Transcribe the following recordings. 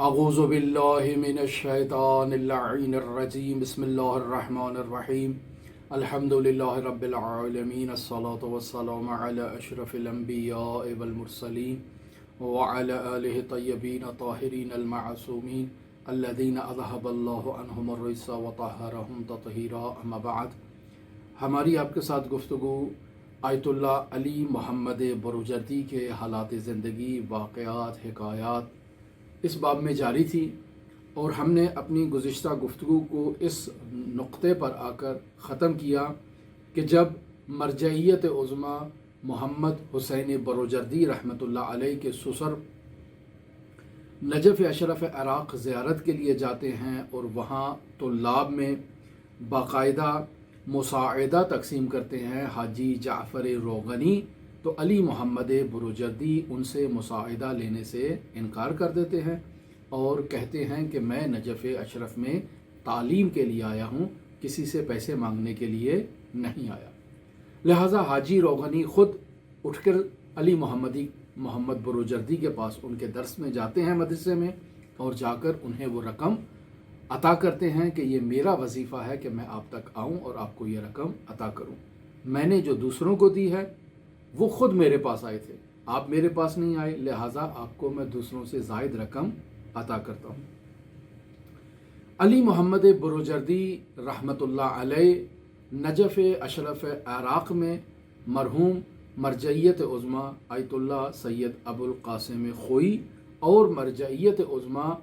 اعوذ باللہ من الشیطان اللعین الرجیم بسم اللہ الرحمن الرحیم الحمد للہ رب العالمین الصلاة والسلام علی اشرف الانبیاء والمرسلین وعلی آلہ طیبین طاہرین المعصومین الذین اذہب اللہ عنہم الرجس وطہرہم تطہیرا اما بعد۔ ہماری آپ کے ساتھ گفتگو آیت اللہ علی محمد بروجردی کے حالات زندگی، واقعات، حکایات اس باب میں جاری تھی، اور ہم نے اپنی گزشتہ گفتگو کو اس نقطے پر آ کر ختم کیا کہ جب مرجعیت عظمیٰ محمد حسین بروجردی رحمۃ اللہ علیہ کے سسر نجف اشرف عراق زیارت کے لیے جاتے ہیں اور وہاں طلاب میں باقاعدہ مساعدہ تقسیم کرتے ہیں حاجی جعفر روغنی، تو علی محمد بروجردی ان سے مساعدہ لینے سے انکار کر دیتے ہیں اور کہتے ہیں کہ میں نجف اشرف میں تعلیم کے لیے آیا ہوں، کسی سے پیسے مانگنے کے لیے نہیں آیا۔ لہٰذا حاجی روغنی خود اٹھ کر علی محمد بروجردی کے پاس ان کے درس میں جاتے ہیں مدرسے میں، اور جا کر انہیں وہ رقم عطا کرتے ہیں کہ یہ میرا وظیفہ ہے کہ میں آپ تک آؤں اور آپ کو یہ رقم عطا کروں، میں نے جو دوسروں کو دی ہے وہ خود میرے پاس آئے تھے، آپ میرے پاس نہیں آئے، لہٰذا آپ کو میں دوسروں سے زائد رقم عطا کرتا ہوں۔ علی محمد بروجردی رحمۃ اللہ علیہ نجف اشرف عراق میں مرحوم مرجعیت عظمیٰ آیت اللہ سید ابو القاسم خوئی اور مرجعیت عظمیٰ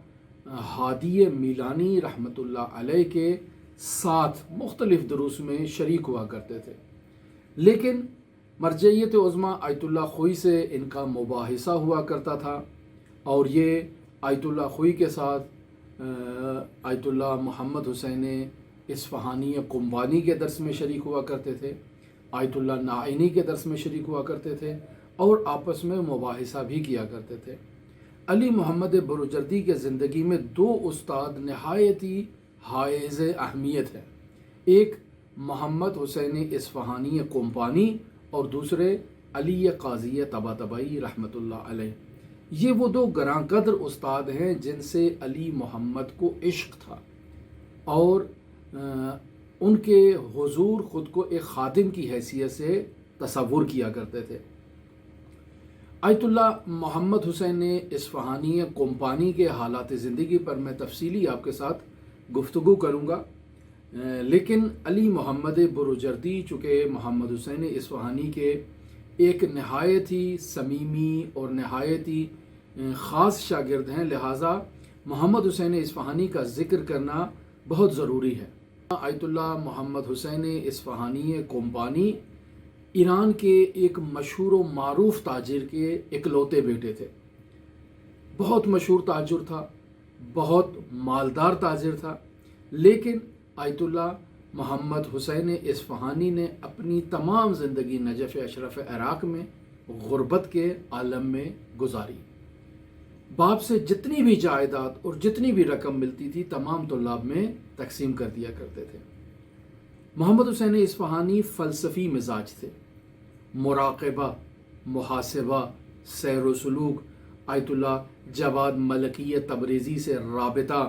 ہادی میلانی رحمۃ اللہ علیہ کے ساتھ مختلف دروس میں شریک ہوا کرتے تھے، لیکن مرجعیت عظمیٰ آیت اللہ خوئی سے ان کا مباحثہ ہوا کرتا تھا، اور یہ آیت اللہ خوئی کے ساتھ آیت اللہ محمد حسین اصفہانی قمبانی کے درس میں شریک ہوا کرتے تھے، آیت اللہ نائینی کے درس میں شریک ہوا کرتے تھے، اور آپس میں مباحثہ بھی کیا کرتے تھے۔ علی محمد بروجردی کے زندگی میں دو استاد نہایت ہی حائز اہمیت ہیں، ایک محمد حسین اصفہانی قمبانی اور دوسرے علی قاضی طباطبائی رحمۃ اللہ علیہ۔ یہ وہ دو گراں قدر استاد ہیں جن سے علی محمد کو عشق تھا، اور ان کے حضور خود کو ایک خادم کی حیثیت سے تصور کیا کرتے تھے۔ آیت اللہ محمد حسین اصفہانی قمبانی کے حالات زندگی پر میں تفصیلی آپ کے ساتھ گفتگو کروں گا، لیکن علی محمد بروجردی چونکہ محمد حسین اصفہانی کے ایک نہایت ہی صمیمی اور نہایت ہی خاص شاگرد ہیں، لہٰذا محمد حسین اصفہانی کا ذکر کرنا بہت ضروری ہے۔ آیت اللہ محمد حسین اصفہانی قمبانی ایران کے ایک مشہور و معروف تاجر کے اکلوتے بیٹے تھے، بہت مشہور تاجر تھا، بہت مالدار تاجر تھا، لیکن آیت اللہ محمد حسین اصفہانی نے اپنی تمام زندگی نجف اشرف عراق میں غربت کے عالم میں گزاری۔ باپ سے جتنی بھی جائیداد اور جتنی بھی رقم ملتی تھی تمام طلاب میں تقسیم کر دیا کرتے تھے۔ محمد حسین اصفہانی فلسفی مزاج تھے، مراقبہ، محاسبہ، سیر و سلوک، آیت اللہ جواد ملکی تبریزی سے رابطہ،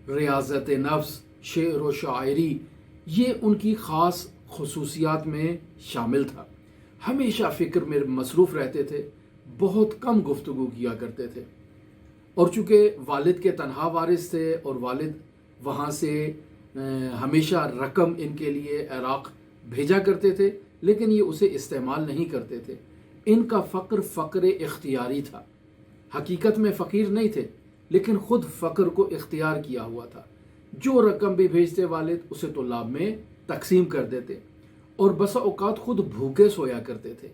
ریاضت نفس، شعر و شاعری، یہ ان کی خاص خصوصیات میں شامل تھا۔ ہمیشہ فکر میں مصروف رہتے تھے، بہت کم گفتگو کیا کرتے تھے، اور چونکہ والد کے تنہا وارث تھے اور والد وہاں سے ہمیشہ رقم ان کے لیے عراق بھیجا کرتے تھے، لیکن یہ اسے استعمال نہیں کرتے تھے۔ ان کا فقر اختیاری تھا، حقیقت میں فقیر نہیں تھے، لیکن خود فقر کو اختیار کیا ہوا تھا۔ جو رقم بھی بھیجتے والد اسے طلاب میں تقسیم کر دیتے، اور بسا اوقات خود بھوکے سویا کرتے تھے۔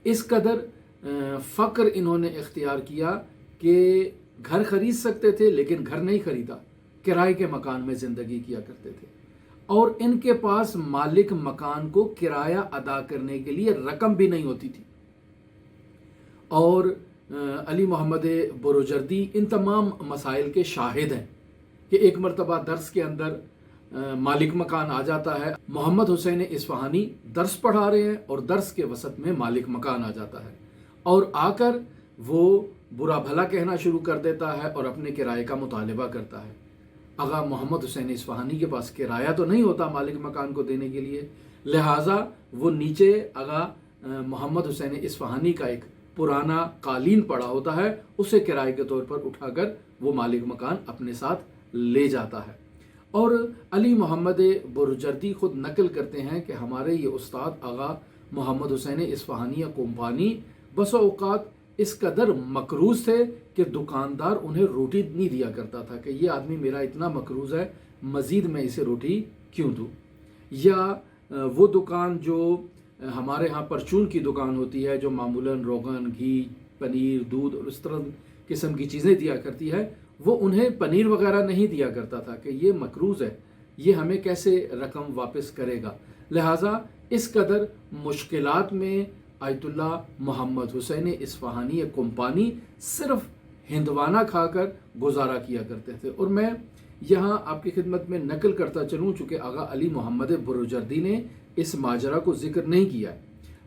اس قدر فقر انہوں نے اختیار کیا کہ گھر خرید سکتے تھے لیکن گھر نہیں خریدا، کرائے کے مکان میں زندگی کیا کرتے تھے، اور ان کے پاس مالک مکان کو کرایہ ادا کرنے کے لیے رقم بھی نہیں ہوتی تھی۔ اور علی محمد بروجردی ان تمام مسائل کے شاہد ہیں کہ ایک مرتبہ درس کے اندر مالک مکان آ جاتا ہے، محمد حسین اصفہانی درس پڑھا رہے ہیں اور درس کے وسط میں مالک مکان آ جاتا ہے، اور آ کر وہ برا بھلا کہنا شروع کر دیتا ہے اور اپنے کرائے کا مطالبہ کرتا ہے۔ آغا محمد حسین اصفہانی کے پاس کرایہ تو نہیں ہوتا مالک مکان کو دینے کے لیے، لہٰذا وہ نیچے آغا محمد حسین اصفہانی کا ایک پرانا قالین پڑا ہوتا ہے، اسے کرائے کے طور پر اٹھا کر وہ مالک مکان اپنے ساتھ لے جاتا ہے۔ اور علی محمد بروجردی خود نقل کرتے ہیں کہ ہمارے یہ استاد آغا محمد حسین اصفہانی یا کمپانی بس اوقات اس قدر مقروض تھے کہ دکاندار انہیں روٹی نہیں دیا کرتا تھا کہ یہ آدمی میرا اتنا مقروض ہے، مزید میں اسے روٹی کیوں دوں۔ یا وہ دکان جو ہمارے ہاں پرچون کی دکان ہوتی ہے جو معمولاً روغن، گھی، پنیر، دودھ اور اس طرح قسم کی چیزیں دیا کرتی ہے، وہ انہیں پنیر وغیرہ نہیں دیا کرتا تھا کہ یہ مقروض ہے، یہ ہمیں کیسے رقم واپس کرے گا۔ لہٰذا اس قدر مشکلات میں آیت اللہ محمد حسین اصفہانی کمپانی صرف ہندوانہ کھا کر گزارا کیا کرتے تھے۔ اور میں یہاں آپ کی خدمت میں نقل کرتا چلوں، چونکہ آغا علی محمد بروجردی نے اس ماجرا کو ذکر نہیں کیا ہے۔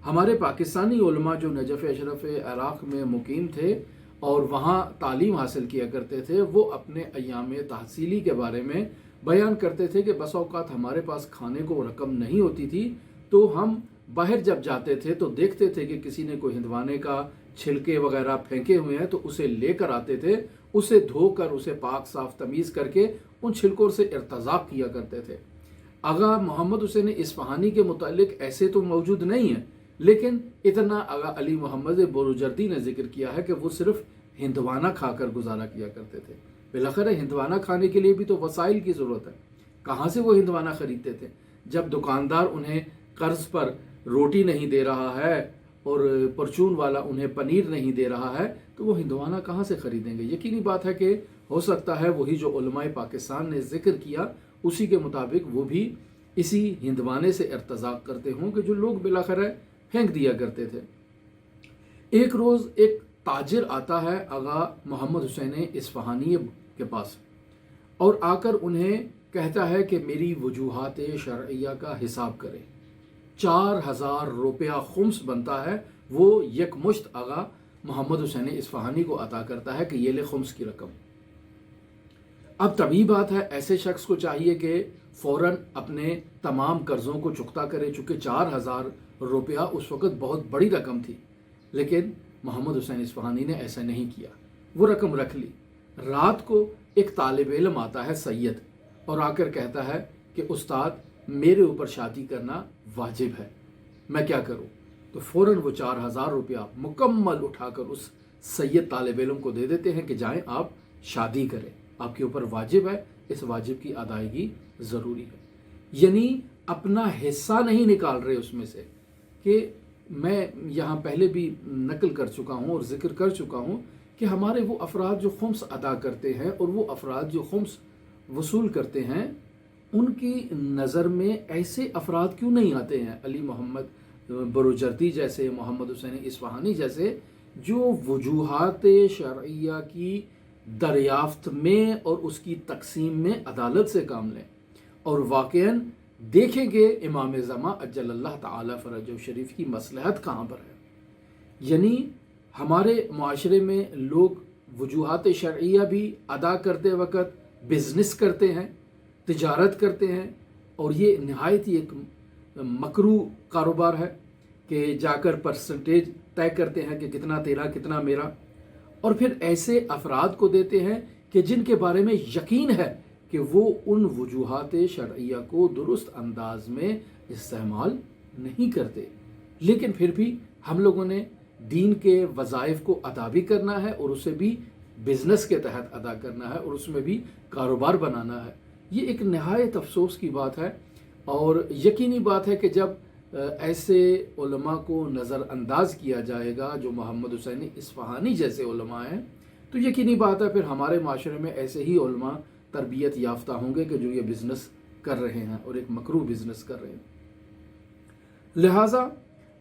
ہمارے پاکستانی علماء جو نجف اشرف عراق میں مقیم تھے اور وہاں تعلیم حاصل کیا کرتے تھے، وہ اپنے ایام تحصیلی کے بارے میں بیان کرتے تھے کہ بس اوقات ہمارے پاس کھانے کو رقم نہیں ہوتی تھی تو ہم باہر جب جاتے تھے تو دیکھتے تھے کہ کسی نے کوئی ہندوانے کا چھلکے وغیرہ پھینکے ہوئے ہیں تو اسے لے کر آتے تھے، اسے دھو کر اسے پاک صاف تمیز کر کے ان چھلکوں سے ارتزاق کیا کرتے تھے۔ آغا محمد حسین اصفہانی کے متعلق ایسے تو موجود نہیں ہیں، لیکن اتنا آغا علی محمد بروجردی نے ذکر کیا ہے کہ وہ صرف ہندوانہ کھا کر گزارا کیا کرتے تھے۔ بالاخره ہندوانہ کھانے کے لیے بھی تو وسائل کی ضرورت ہے، کہاں سے وہ ہندوانہ خریدتے تھے؟ جب دکاندار انہیں قرض پر روٹی نہیں دے رہا ہے اور پرچون والا انہیں پنیر نہیں دے رہا ہے تو وہ ہندوانہ کہاں سے خریدیں گے؟ یقینی بات ہے کہ ہو سکتا ہے وہی جو علماء پاکستان نے ذکر کیا اسی کے مطابق وہ بھی اسی ہندوانے سے ارتزاق کرتے ہوں کہ جو لوگ بالاخره پھینک دیا کرتے تھے۔ ایک روز ایک تاجر آتا ہے آغا محمد حسین اصفہانی کے پاس اور آ کر انہیں کہتا ہے کہ میری وجوہات شرعیہ کا حساب کرے۔ 4000 روپیہ خمس بنتا ہے، وہ یک مشت آغا محمد حسین اصفہانی کو عطا کرتا ہے کہ یہ لے خمس کی رقم۔ اب طبیعی بات ہے ایسے شخص کو چاہیے کہ فوراً اپنے تمام قرضوں کو چکتا کرے، چونکہ 4000 روپیہ اس وقت بہت بڑی رقم تھی، لیکن محمد حسین اصفہانی نے ایسا نہیں کیا، وہ رقم رکھ لی۔ رات کو ایک طالب علم آتا ہے سید اور آ کر کہتا ہے کہ استاد میرے اوپر شادی کرنا واجب ہے، میں کیا کروں؟ تو فوراً وہ 4000 روپیہ مکمل اٹھا کر اس سید طالب علم کو دے دیتے ہیں کہ جائیں آپ شادی کریں، آپ کے اوپر واجب ہے، اس واجب کی ادائیگی ضروری ہے۔ یعنی اپنا حصہ نہیں نکال رہے اس میں سے، کہ میں یہاں پہلے بھی نقل کر چکا ہوں اور ذکر کر چکا ہوں کہ ہمارے وہ افراد جو خمس ادا کرتے ہیں اور وہ افراد جو خمس وصول کرتے ہیں ان کی نظر میں ایسے افراد کیوں نہیں آتے ہیں؟ علی محمد بروجردی جیسے، محمد حسین اصفہانی جیسے، جو وجوہات شرعیہ کی دریافت میں اور اس کی تقسیم میں عدالت سے کام لیں اور واقعاً دیکھیں گے امام زمان اجل اللہ تعالی فرجہ شریف کی مصلحت کہاں پر ہے۔ یعنی ہمارے معاشرے میں لوگ وجوہات شرعیہ بھی ادا کرتے وقت بزنس کرتے ہیں، تجارت کرتے ہیں، اور یہ نہایت ہی ایک مکروہ کاروبار ہے کہ جا کر پرسنٹیج طے کرتے ہیں کہ کتنا تیرا کتنا میرا، اور پھر ایسے افراد کو دیتے ہیں کہ جن کے بارے میں یقین ہے کہ وہ ان وجوہات شرعیہ کو درست انداز میں استعمال نہیں کرتے، لیکن پھر بھی ہم لوگوں نے دین کے وظائف کو ادا بھی کرنا ہے اور اسے بھی بزنس کے تحت ادا کرنا ہے اور اس میں بھی کاروبار بنانا ہے۔ یہ ایک نہایت افسوس کی بات ہے، اور یقینی بات ہے کہ جب ایسے علماء کو نظر انداز کیا جائے گا جو محمد حسین اصفہانی جیسے علماء ہیں، تو یقینی بات ہے پھر ہمارے معاشرے میں ایسے ہی علماء تربیت یافتہ ہوں گے کہ جو یہ بزنس کر رہے ہیں اور ایک مکروہ بزنس کر رہے ہیں۔ لہٰذا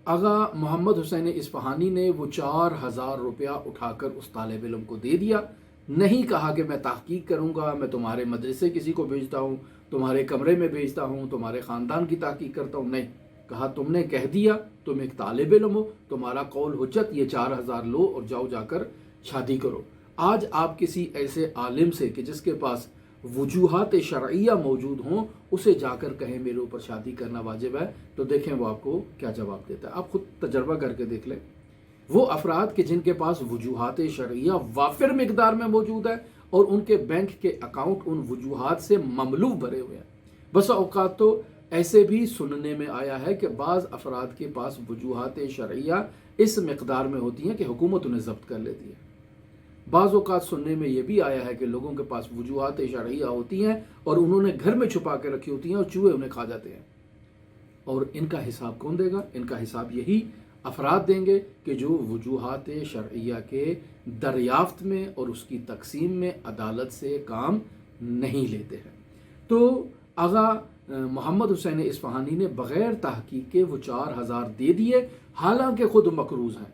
آغا محمد حسین اصفہانی نے وہ 4000 روپیہ اٹھا کر اس طالب علم کو دے دیا، نہیں کہا کہ میں تحقیق کروں گا، میں تمہارے مدرسے کسی کو بھیجتا ہوں، تمہارے کمرے میں بھیجتا ہوں، تمہارے خاندان کی تحقیق کرتا ہوں، نہیں کہا تم نے کہہ دیا، تم ایک طالب علم ہو، تمہارا قول حجت، یہ 4000 لو اور جاؤ جا کر شادی کرو۔ آج آپ کسی ایسے عالم سے کہ جس کے پاس وجوہات شرعیہ موجود ہوں اسے جا کر کہیں میرے اوپر شادی کرنا واجب ہے، تو دیکھیں وہ آپ کو کیا جواب دیتا ہے۔ آپ خود تجربہ کر کے دیکھ لیں۔ وہ افراد کہ جن کے پاس وجوہات شرعیہ وافر مقدار میں موجود ہے اور ان کے بینک کے اکاؤنٹ ان وجوہات سے مملو بھرے ہوئے ہیں۔ بسا اوقات تو ایسے بھی سننے میں آیا ہے کہ بعض افراد کے پاس وجوہات شرعیہ اس مقدار میں ہوتی ہیں کہ حکومت انہیں ضبط کر لیتی ہے۔ بعض اوقات سننے میں یہ بھی آیا ہے کہ لوگوں کے پاس وجوہات شرعیہ ہوتی ہیں اور انہوں نے گھر میں چھپا کے رکھی ہوتی ہیں اور چوہے انہیں کھا جاتے ہیں، اور ان کا حساب کون دے گا؟ ان کا حساب یہی افراد دیں گے کہ جو وجوہات شرعیہ کے دریافت میں اور اس کی تقسیم میں عدالت سے کام نہیں لیتے ہیں۔ تو آغا محمد حسین اصفہانی نے بغیر تحقیق کے وہ 4000 دے دیے، حالانکہ خود مقروض ہیں،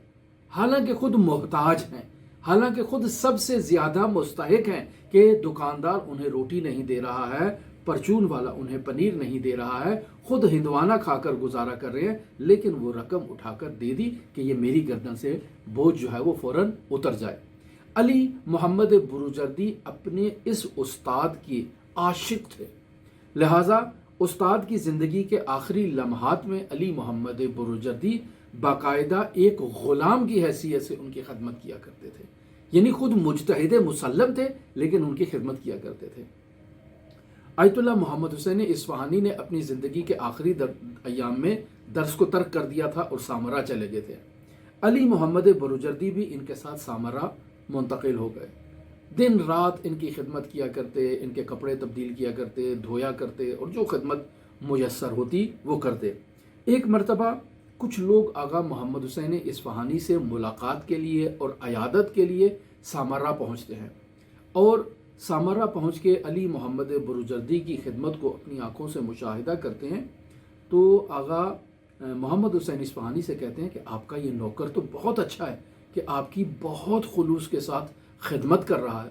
حالانکہ خود محتاج ہیں، حالانکہ خود سب سے زیادہ مستحق ہیں کہ دکاندار انہیں روٹی نہیں دے رہا ہے، پرچون والا انہیں پنیر نہیں دے رہا ہے، خود ہندوانہ کھا کر گزارا کر رہے ہیں، لیکن وہ رقم اٹھا کر دے دی کہ یہ میری گردن سے بوجھ جو ہے وہ فوراً اتر جائے۔ علی محمد بروجردی اپنے اس استاد کی عاشق تھے، لہٰذا استاد کی زندگی کے آخری لمحات میں علی محمد بروجردی باقاعدہ ایک غلام کی حیثیت سے ان کی خدمت کیا کرتے تھے، یعنی خود مجتہد مسلم تھے لیکن ان کی خدمت کیا کرتے تھے۔ آیت اللہ محمد حسین اصفہانی نے اپنی زندگی کے آخری ایام میں درس کو ترک کر دیا تھا اور سامرا چلے گئے تھے۔ علی محمد بروجردی بھی ان کے ساتھ سامرا منتقل ہو گئے، دن رات ان کی خدمت کیا کرتے، ان کے کپڑے تبدیل کیا کرتے، دھویا کرتے اور جو خدمت میسر ہوتی وہ کرتے۔ ایک مرتبہ کچھ لوگ آغا محمد حسین اصفہانی سے ملاقات کے لیے اور عیادت کے لیے سامرا پہنچتے ہیں، اور سامرا پہنچ کے علی محمد بروجردی کی خدمت کو اپنی آنکھوں سے مشاہدہ کرتے ہیں، تو آغا محمد حسین اصفہانی سے کہتے ہیں کہ آپ کا یہ نوکر تو بہت اچھا ہے کہ آپ کی بہت خلوص کے ساتھ خدمت کر رہا ہے۔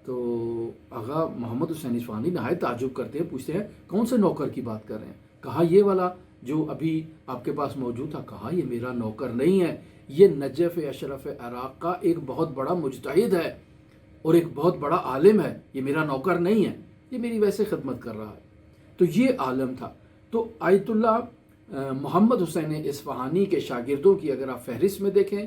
تو آغا محمد حسین اصفہانی نہایت تعجب کرتے ہیں، پوچھتے ہیں کون سے نوکر کی بات کر رہے ہیں؟ کہا یہ والا جو ابھی آپ کے پاس موجود تھا۔ کہا یہ میرا نوکر نہیں ہے، یہ نجف اشرف عراق کا ایک بہت بڑا مجتہد ہے اور ایک بہت بڑا عالم ہے، یہ میرا نوکر نہیں ہے، یہ میری ویسے خدمت کر رہا ہے۔ تو یہ عالم تھا۔ تو آیت اللہ محمد حسین اصفہانی کے شاگردوں کی اگر آپ فہرست میں دیکھیں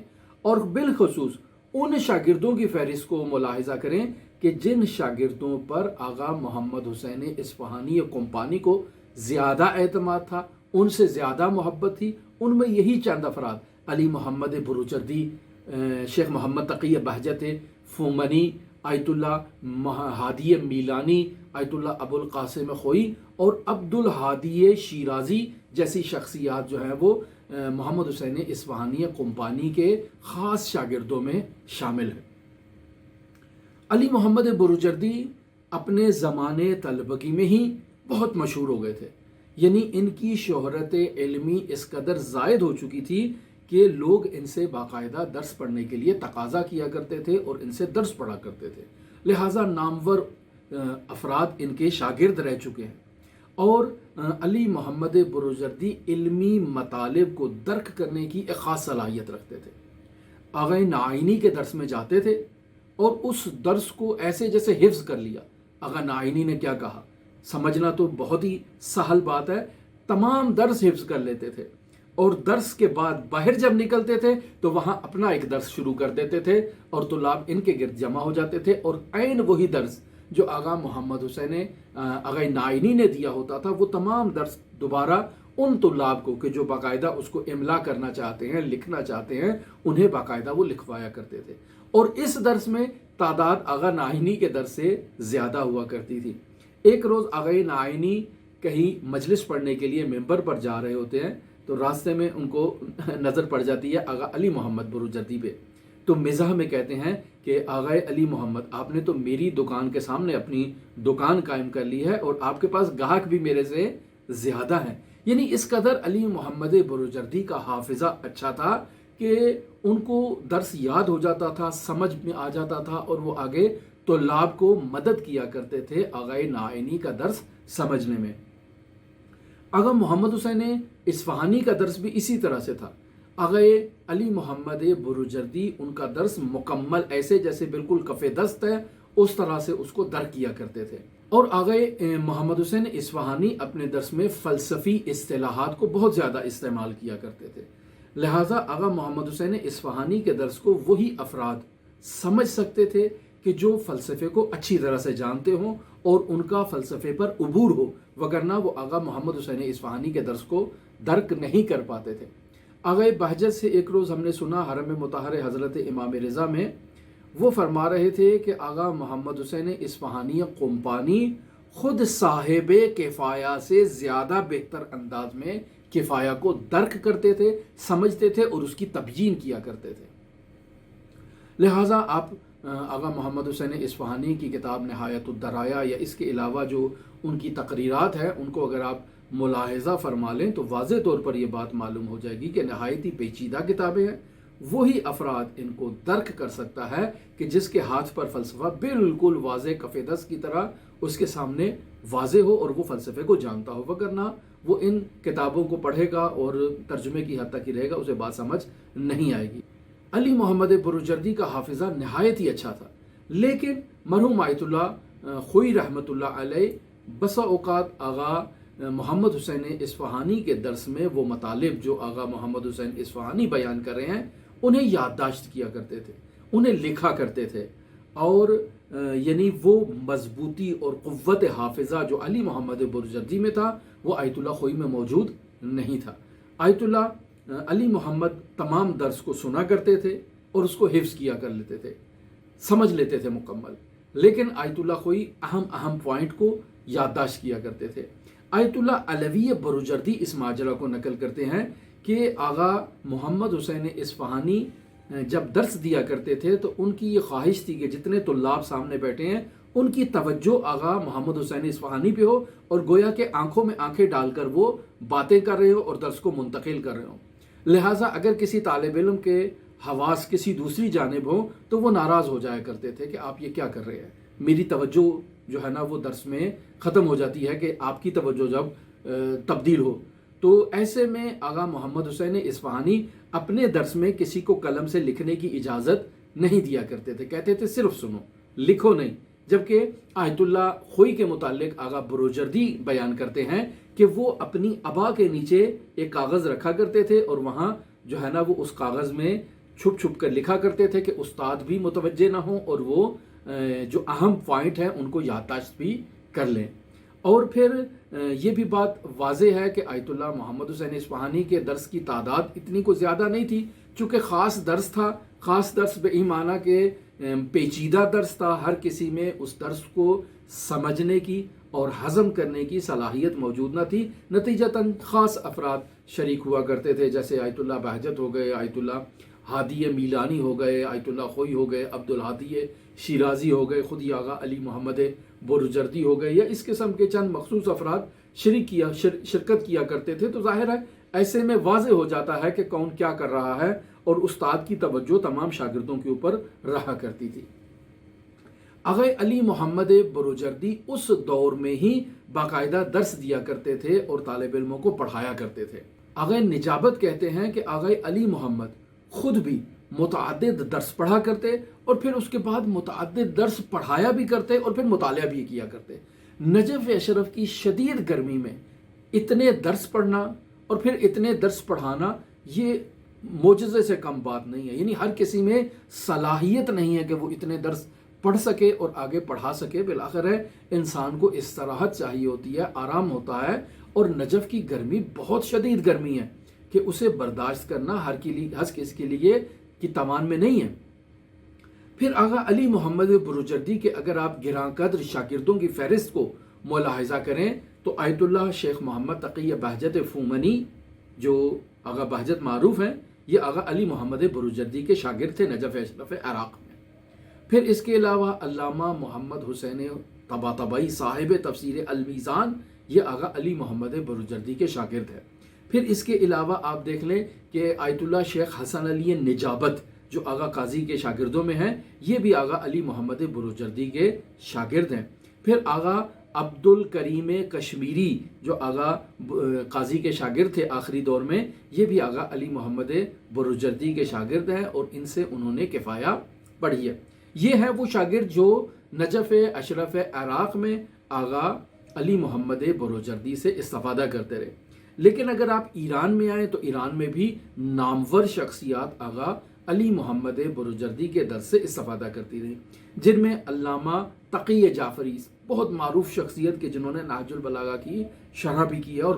اور بالخصوص ان شاگردوں کی فہرست کو ملاحظہ کریں کہ جن شاگردوں پر آغا محمد حسین اصفہانی کمپانی کو زیادہ اعتماد تھا، ان سے زیادہ محبت تھی، ان میں یہی چند افراد علی محمد بروجردی، شیخ محمد تقی بہجت فومنی، آیت اللہ ہادی میلانی، آیت اللہ ابو القاسم خوئی اور عبد الہادی شیرازی جیسی شخصیات جو ہیں وہ محمد حسین اصفہانی کمپانی کے خاص شاگردوں میں شامل ہیں۔ علی محمد بروجردی اپنے زمانے طلبگی میں ہی بہت مشہور ہو گئے تھے، یعنی ان کی شہرت علمی اس قدر زائد ہو چکی تھی کہ لوگ ان سے باقاعدہ درس پڑھنے کے لیے تقاضا کیا کرتے تھے اور ان سے درس پڑھا کرتے تھے، لہٰذا نامور افراد ان کے شاگرد رہ چکے ہیں۔ اور علی محمد بروجردی علمی مطالب کو درک کرنے کی ایک خاص صلاحیت رکھتے تھے۔ آغا نعینی کے درس میں جاتے تھے اور اس درس کو ایسے جیسے حفظ کر لیا۔ آغا نعینی نے کیا کہا سمجھنا تو بہت ہی سہل بات ہے، تمام درس حفظ کر لیتے تھے، اور درس کے بعد باہر جب نکلتے تھے تو وہاں اپنا ایک درس شروع کر دیتے تھے اور طلاب ان کے گرد جمع ہو جاتے تھے، اور عین وہی درس جو آغا محمد حسین آغا نعینی نے دیا ہوتا تھا وہ تمام درس دوبارہ ان طلاب کو کہ جو باقاعدہ اس کو املا کرنا چاہتے ہیں، لکھنا چاہتے ہیں، انہیں باقاعدہ وہ لکھوایا کرتے تھے، اور اس درس میں تعداد آغا نعینی کے درس سے زیادہ ہوا کرتی تھی۔ ایک روز آغا نعینی کہیں مجلس پڑھنے کے لیے ممبر پر جا رہے ہوتے ہیں تو راستے میں ان کو نظر پڑ جاتی ہے آغا علی محمد بروجردی پہ، تو مزاح میں کہتے ہیں کہ آغا علی محمد آپ نے تو میری دکان کے سامنے اپنی دکان قائم کر لی ہے اور آپ کے پاس گاہک بھی میرے سے زیادہ ہیں، یعنی اس قدر علی محمد بروجردی کا حافظہ اچھا تھا کہ ان کو درس یاد ہو جاتا تھا، سمجھ میں آ جاتا تھا، اور وہ آگے طلاب کو مدد کیا کرتے تھے آغا نعینی کا درس سمجھنے میں۔ آغا محمد حسین اصفہانی کا درس بھی اسی طرح سے تھا۔ آغا علی محمد بروجردی ان کا درس مکمل ایسے جیسے بالکل کف دست ہے اس طرح سے اس کو درک کیا کرتے تھے۔ اور آغا محمد حسین اصفہانی اپنے درس میں فلسفی اصطلاحات کو بہت زیادہ استعمال کیا کرتے تھے، لہٰذا آغا محمد حسین اصفہانی کے درس کو وہی افراد سمجھ سکتے تھے کہ جو فلسفے کو اچھی طرح سے جانتے ہوں اور ان کا فلسفے پر عبور ہو، وگرنہ وہ آغا محمد حسین اصفہانی کے درس کو درک نہیں کر پاتے تھے۔ آغا بہجت سے ایک روز ہم نے سنا حرم مطہر حضرت امام رضا میں وہ فرما رہے تھے کہ آغا محمد حسین اصفہانی قمپانی خود صاحب کفایہ سے زیادہ بہتر انداز میں کفایہ کو درک کرتے تھے، سمجھتے تھے اور اس کی تبیین کیا کرتے تھے۔ لہٰذا آپ آغا محمد حسین اصفہانی کی کتاب نہایت الدرایا یا اس کے علاوہ جو ان کی تقریرات ہیں ان کو اگر آپ ملاحظہ فرما لیں تو واضح طور پر یہ بات معلوم ہو جائے گی کہ نہایت ہی پیچیدہ کتابیں ہیں۔ وہی افراد ان کو درک کر سکتا ہے کہ جس کے ہاتھ پر فلسفہ بالکل واضح کف دست کی طرح اس کے سامنے واضح ہو اور وہ فلسفے کو جانتا ہو، وگرنہ وہ ان کتابوں کو پڑھے گا اور ترجمے کی حد تک ہی رہے گا، اسے بات سمجھ نہیں آئے گی۔ علی محمد بروجردی کا حافظہ نہایت ہی اچھا تھا، لیکن مرحوم آیت اللہ خوئی رحمۃ اللہ علیہ بسا اوقات آغا محمد حسین اصفہانی کے درس میں وہ مطالب جو آغا محمد حسین اصفہانی بیان کر رہے ہیں انہیں یادداشت کیا کرتے تھے، انہیں لکھا کرتے تھے، اور یعنی وہ مضبوطی اور قوت حافظہ جو علی محمد بروجردی میں تھا وہ آیت اللہ خوئی میں موجود نہیں تھا۔ آیت اللہ علی محمد تمام درس کو سنا کرتے تھے اور اس کو حفظ کیا کر لیتے تھے، سمجھ لیتے تھے مکمل، لیکن آیت اللہ خوئی اہم پوائنٹ کو یادداشت کیا کرتے تھے۔ آیت اللہ علوی بروجردی اس ماجرا کو نقل کرتے ہیں کہ آغا محمد حسین اصفہانی جب درس دیا کرتے تھے تو ان کی یہ خواہش تھی کہ جتنے طلاب سامنے بیٹھے ہیں ان کی توجہ آغا محمد حسین اصفہانی پہ ہو اور گویا کہ آنکھوں میں آنکھیں ڈال کر وہ باتیں کر رہے ہو اور درس کو منتقل کر رہے ہوں۔ لہٰذا اگر کسی طالب علم کے حواس کسی دوسری جانب ہوں تو وہ ناراض ہو جایا کرتے تھے کہ آپ یہ کیا کر رہے ہیں، میری توجہ جو ہے نا وہ درس میں ختم ہو جاتی ہے کہ آپ کی توجہ جب تبدیل ہو۔ تو ایسے میں آغا محمد حسین اصفہانی اپنے درس میں کسی کو قلم سے لکھنے کی اجازت نہیں دیا کرتے تھے، کہتے تھے صرف سنو، لکھو نہیں۔ جبکہ آیت اللہ خوئی کے متعلق آغا بروجردی بیان کرتے ہیں کہ وہ اپنی ابا کے نیچے ایک کاغذ رکھا کرتے تھے اور وہاں جو ہے نا وہ اس کاغذ میں چھپ چھپ کر لکھا کرتے تھے کہ استاد بھی متوجہ نہ ہوں اور وہ جو اہم پوائنٹ ہیں ان کو یادداشت بھی کر لیں۔ اور پھر یہ بھی بات واضح ہے کہ آیت اللہ محمد حسین اصفہانی کے درس کی تعداد اتنی کو زیادہ نہیں تھی، چونکہ خاص درس تھا، خاص درس بے معنی کہ پیچیدہ درس تھا، ہر کسی میں اس درس کو سمجھنے کی اور ہضم کرنے کی صلاحیت موجود نہ تھی، نتیجتاً خاص افراد شریک ہوا کرتے تھے، جیسے آیت اللہ بہجت ہو گئے، آیت اللہ ہادی میلانی ہو گئے، آیت اللہ خوئی ہو گئے، عبدالہادی شیرازی ہو گئے، خود آغا علی محمد بروجردی ہو گئے، یا اس قسم کے چند مخصوص افراد شرکت کیا کرتے تھے۔ تو ظاہر ہے ایسے میں واضح ہو جاتا ہے کہ کون کیا کر رہا ہے اور استاد کی توجہ تمام شاگردوں کے اوپر رہا کرتی تھی۔ آغا علی محمد بروجردی اس دور میں ہی باقاعدہ درس دیا کرتے تھے اور طالب علموں کو پڑھایا کرتے تھے۔ آغا نجابت کہتے ہیں کہ آغا علی محمد خود بھی متعدد درس پڑھا کرتے اور پھر اس کے بعد متعدد درس پڑھایا بھی کرتے اور پھر مطالعہ بھی کیا کرتے۔ نجف اشرف کی شدید گرمی میں اتنے درس پڑھنا اور پھر اتنے درس پڑھانا یہ معجزے سے کم بات نہیں ہے، یعنی ہر کسی میں صلاحیت نہیں ہے کہ وہ اتنے درس پڑھ سکے اور آگے پڑھا سکے۔ بالآخر ہے انسان کو استراحت چاہیے ہوتی ہے، آرام ہوتا ہے، اور نجف کی گرمی بہت شدید گرمی ہے کہ اسے برداشت کرنا ہر کس کے لیے کی توان میں نہیں ہے۔ پھر آغا علی محمد بروجردی کے اگر آپ گراں قدر شاگردوں کی فہرست کو ملاحظہ کریں تو آیت اللہ شیخ محمد تقی بہجت فومنی جو آغا بہجت معروف ہیں، یہ آغا علی محمد بروجردی کے شاگرد تھے نجف اشرف عراق میں۔ پھر اس کے علاوہ علامہ محمد حسین طباطبائی صاحب تفسیر المیزان، یہ آغا علی محمد بروجردی کے شاگرد ہے۔ پھر اس کے علاوہ آپ دیکھ لیں کہ آیت اللہ شیخ حسن علی نجابت جو آغا قاضی کے شاگردوں میں ہیں، یہ بھی آغا علی محمد بروجردی کے شاگرد ہیں۔ پھر آغا عبد الکریم کشمیری جو آغا قاضی کے شاگرد تھے آخری دور میں، یہ بھی آغا علی محمد بروجردی کے شاگرد ہیں اور ان سے انہوں نے کفایہ پڑھی ہے۔ یہ ہے وہ شاگرد جو نجف اشرف عراق میں آغا علی محمد بروجردی سے استفادہ کرتے رہے۔ لیکن اگر آپ ایران میں آئیں تو ایران میں بھی نامور شخصیات آغا علی محمد بروجردی کے درس سے استفادہ کرتی رہی، جن میں علامہ تقی جعفری، بہت معروف شخصیت کے جنہوں نے نہج البلاغہ کی شرح بھی کی ہے اور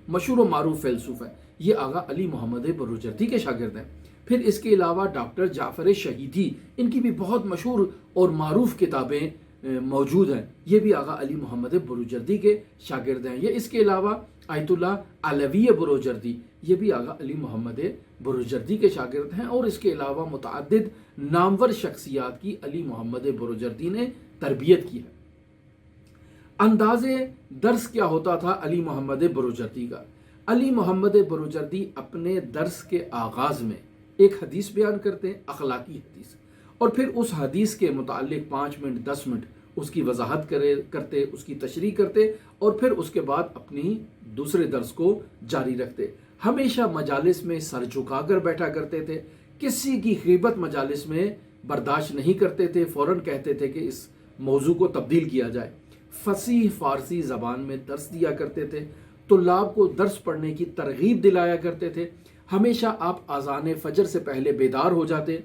مشہور و معروف فیلسوف ہے، یہ آغا علی محمد بروجردی کے شاگرد ہیں۔ پھر اس کے علاوہ ڈاکٹر جعفر شہیدی، ان کی بھی بہت مشہور اور معروف کتابیں موجود ہیں، یہ بھی آغا علی محمد بروجردی کے شاگرد ہیں۔ یہ اس کے علاوہ آیت اللہ علوی بروجردی، یہ بھی آغا علی محمد بروجردی کے شاگرد ہیں، اور اس کے علاوہ متعدد نامور شخصیات کی علی محمد بروجردی نے تربیت کی ہے۔ انداز درس کیا ہوتا تھا علی محمد بروجردی کا؟ علی محمد بروجردی اپنے درس کے آغاز میں ایک حدیث بیان کرتے ہیں، اخلاقی حدیث، اور پھر اس حدیث کے متعلق 5 منٹ 10 منٹ اس کی وضاحت کرتے، اس کی تشریح کرتے، اور پھر اس کے بعد اپنی دوسرے درس کو جاری رکھتے۔ ہمیشہ مجالس میں سر جھکا کر بیٹھا کرتے تھے، کسی کی غیبت مجالس میں برداشت نہیں کرتے تھے، فوراً کہتے تھے کہ اس موضوع کو تبدیل کیا جائے۔ فصیح فارسی زبان میں درس دیا کرتے تھے، طلاب کو درس پڑھنے کی ترغیب دلایا کرتے تھے۔ ہمیشہ آپ اذان فجر سے پہلے بیدار ہو جاتے،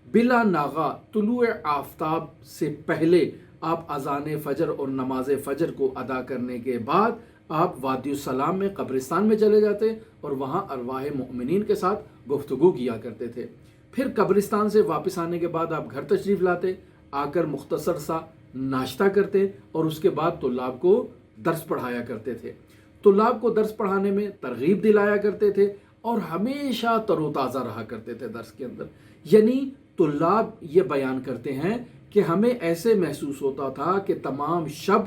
بلا ناغہ طلوع آفتاب سے پہلے آپ اذان فجر اور نماز فجر کو ادا کرنے کے بعد آپ وادی السلام میں قبرستان میں چلے جاتے اور وہاں ارواح مؤمنین کے ساتھ گفتگو کیا کرتے تھے۔ پھر قبرستان سے واپس آنے کے بعد آپ گھر تشریف لاتے، آ کر مختصر سا ناشتہ کرتے اور اس کے بعد طلاب کو درس پڑھایا کرتے تھے۔ طلاب کو درس پڑھانے میں ترغیب دلایا کرتے تھے اور ہمیشہ تر و تازہ رہا کرتے تھے درس کے اندر۔ یعنی طلاب یہ بیان کرتے ہیں کہ ہمیں ایسے محسوس ہوتا تھا کہ تمام شب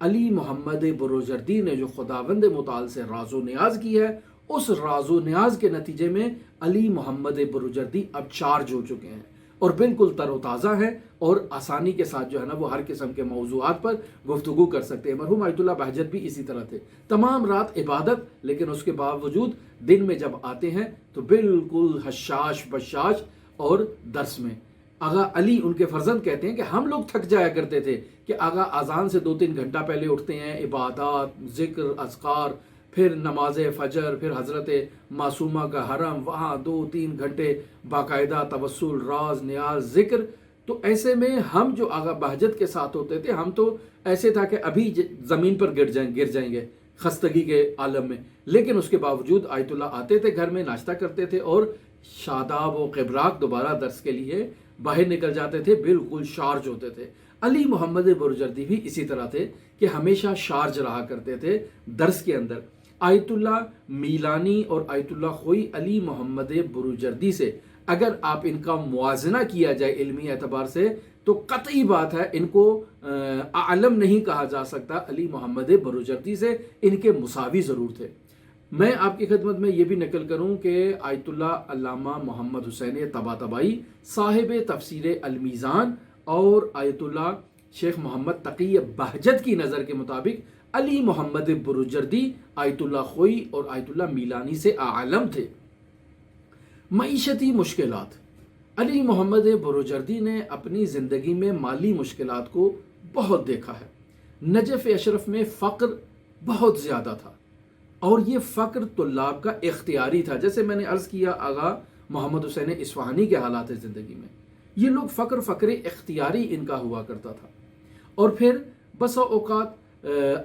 علی محمد بروجردی نے جو خداوند متعال سے راز و نیاز کی ہے، اس راز و نیاز کے نتیجے میں علی محمد بروجردی اب چارج ہو چکے ہیں اور بالکل تر و تازہ ہیں اور آسانی کے ساتھ جو ہے نا وہ ہر قسم کے موضوعات پر گفتگو کر سکتے ہیں۔ مرحوم آیت اللہ بہجت بھی اسی طرح تھے، تمام رات عبادت، لیکن اس کے باوجود دن میں جب آتے ہیں تو بالکل حشاش بشاش اور درس میں۔ آغا علی ان کے فرزند کہتے ہیں کہ ہم لوگ تھک جایا کرتے تھے کہ آغا اذان سے 2-3 گھنٹہ پہلے اٹھتے ہیں، عبادات، ذکر، اذکار، پھر نماز فجر، پھر حضرت معصومہ کا حرم، وہاں 2-3 گھنٹے باقاعدہ توسل، راز، نیاز، ذکر۔ تو ایسے میں ہم جو آغا بہجت کے ساتھ ہوتے تھے، ہم تو ایسے تھا کہ ابھی زمین پر گر جائیں گے خستگی کے عالم میں، لیکن اس کے باوجود آیت اللہ آتے تھے، گھر میں ناشتہ کرتے تھے اور شاداب و قبراق دوبارہ درس کے لیے باہر نکل جاتے تھے، بالکل شارج ہوتے تھے۔ علی محمد بروجردی بھی اسی طرح تھے کہ ہمیشہ شارج رہا کرتے تھے درس کے اندر۔ آیت اللہ میلانی اور آیت اللہ خوئی علی محمد بروجردی سے اگر آپ ان کا موازنہ کیا جائے علمی اعتبار سے تو قطعی بات ہے ان کو اعلم نہیں کہا جا سکتا، علی محمد بروجردی سے ان کے مساوی ضرور تھے۔ میں آپ کی خدمت میں یہ بھی نقل کروں کہ آیت اللہ علامہ محمد حسین طباطبائی صاحب تفسیر المیزان اور آیت اللہ شیخ محمد تقی بہجت کی نظر کے مطابق علی محمد بروجردی آیت اللہ خوئی اور آیت اللہ میلانی سے اعلم تھے۔ معیشتی مشکلات، علی محمد بروجردی نے اپنی زندگی میں مالی مشکلات کو بہت دیکھا ہے۔ نجف اشرف میں فقر بہت زیادہ تھا اور یہ فقر طلاب کا اختیاری تھا۔ جیسے میں نے عرض کیا آغا محمد حسین اصفہانی کے حالات زندگی میں، یہ لوگ فقر اختیاری ان کا ہوا کرتا تھا، اور پھر بسا اوقات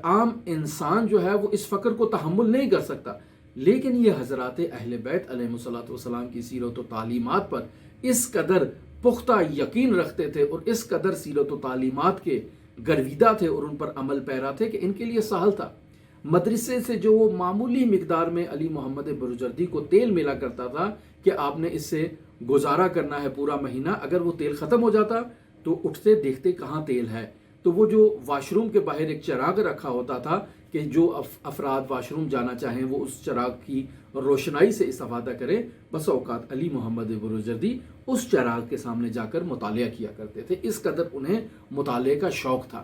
عام انسان جو ہے وہ اس فقر کو تحمل نہیں کر سکتا، لیکن یہ حضرات اہل بیت علیہ الصلوۃ والسلام کی سیرت و تعلیمات پر اس قدر پختہ یقین رکھتے تھے اور اس قدر سیرت و تعلیمات کے گرویدہ تھے اور ان پر عمل پیرا تھے کہ ان کے لیے سہل تھا۔ مدرسے سے جو وہ معمولی مقدار میں علی محمد بروجردی کو تیل ملا کرتا تھا کہ آپ نے اس سے گزارا کرنا ہے پورا مہینہ، اگر وہ تیل ختم ہو جاتا تو اٹھتے دیکھتے کہاں تیل ہے، تو وہ جو واش روم کے باہر ایک چراغ رکھا ہوتا تھا کہ جو افراد واش روم جانا چاہیں وہ اس چراغ کی روشنائی سے استفادہ کریں، بس اوقات علی محمد بروجردی اس چراغ کے سامنے جا کر مطالعہ کیا کرتے تھے، اس قدر انہیں مطالعے کا شوق تھا۔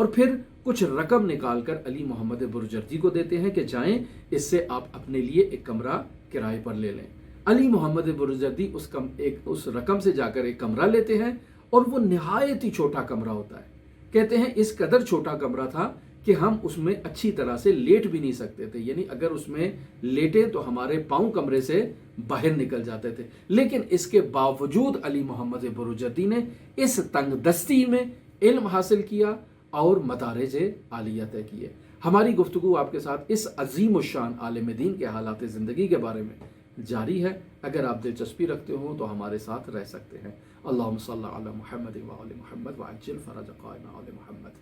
اور پھر کچھ رقم نکال کر علی محمد برجردی کو دیتے ہیں کہ جائیں اس سے آپ اپنے لیے ایک کمرہ کرائے پر لے لیں۔ علی محمد برجردی اس رقم سے جا کر ایک کمرہ لیتے ہیں، اور وہ نہایت ہی چھوٹا کمرہ ہوتا ہے۔ کہتے ہیں اس قدر چھوٹا کمرہ تھا کہ ہم اس میں اچھی طرح سے لیٹ بھی نہیں سکتے تھے، یعنی اگر اس میں لیٹے تو ہمارے پاؤں کمرے سے باہر نکل جاتے تھے۔ لیکن اس کے باوجود علی محمد برجردی نے اس تنگ دستی میں علم حاصل کیا اور مدارج عالیہ طے کیے۔ ہماری گفتگو آپ کے ساتھ اس عظیم الشان عالم دین کے حالات زندگی کے بارے میں جاری ہے۔ اگر آپ دلچسپی رکھتے ہوں تو ہمارے ساتھ رہ سکتے ہیں۔ اللہم صلی علی محمد و آل محمد وعجل فرج قائم آل محمد۔